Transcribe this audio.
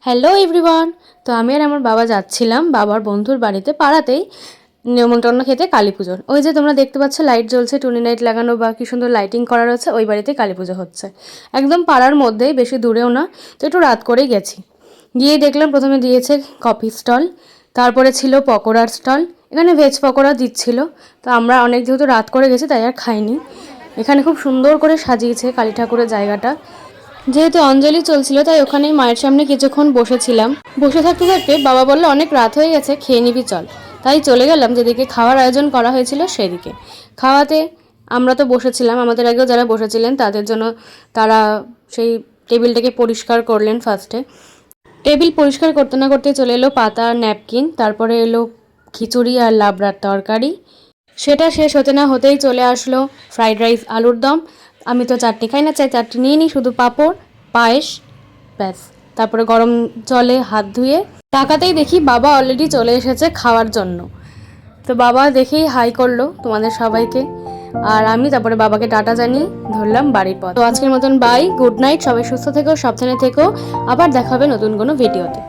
Hello everyone. তো আমি আর আমার বাবা যাচ্ছিলাম বাবার বন্ধুর বাড়িতে, পাড়াতেই নেমন্তন্ন খেতে কালী পুজোর। ওই যে তোমরা দেখতে পাচ্ছ লাইট জ্বলছে, টুনি লাইট লাগানো বা কি সুন্দর লাইটিং করা রয়েছে, ওই বাড়িতে কালী পুজো হচ্ছে। একদম পাড়ার মধ্যেই, বেশি দূরেও না। তো একটু রাত করেই গেছি। গিয়ে দেখলাম প্রথমে দিয়েছে কফি স্টল, তারপরে ছিল পকোড়ার স্টল। এখানে ভেজ পকোড়া দিচ্ছিল। তো আমরা অনেক যেহেতু রাত করে গেছি তাই আর খাইনি। এখানে খুব সুন্দর করে সাজিয়েছে কালী ঠাকুরের জায়গাটা। যেহেতু অঞ্জলি চলছিল তাই ওখানেই মায়ের সামনে কিছুক্ষণ বসেছিলাম। বসে থাকতে থাকতে বাবা বললো অনেক রাত হয়ে গেছে, খেয়ে নিবি চল। তাই চলে গেলাম যেদিকে খাওয়ার আয়োজন করা হয়েছিল সেদিকে। খাওয়াতে আমরা তো বসেছিলাম, আমাদের আগেও যারা বসেছিলেন তাদের জন্য তারা সেই টেবিলটাকে পরিষ্কার করলেন ফার্স্টে। টেবিল পরিষ্কার করতে না করতে চলে এলো পাতা আর ন্যাপকিন, তারপরে এলো খিচুড়ি আর লাবড়ার তরকারি। সেটা শেষ হতে না হতেই চলে আসলো ফ্রাইড রাইস, আলুর দম। আমি তো চাটনি খাই না, চাই চাটনি নিয়ে নিই, শুধু পাঁপড়, পায়েস, ব্যাস। তারপরে গরম জলে হাত ধুয়ে তাকাতেই দেখি বাবা অলরেডি চলে এসেছে খাওয়ার জন্য। তো বাবা দেখেই হাই করলো তোমাদের সবাইকে, আর আমি তারপরে বাবাকে টাটা জানিয়ে ধরলাম বাড়ির পথ। তো আজকের মতন বাই, গুড নাইট, সবাই সুস্থ থেকো, সাবধানে থেকো। আবার দেখা হবে নতুন কোনো ভিডিওতে।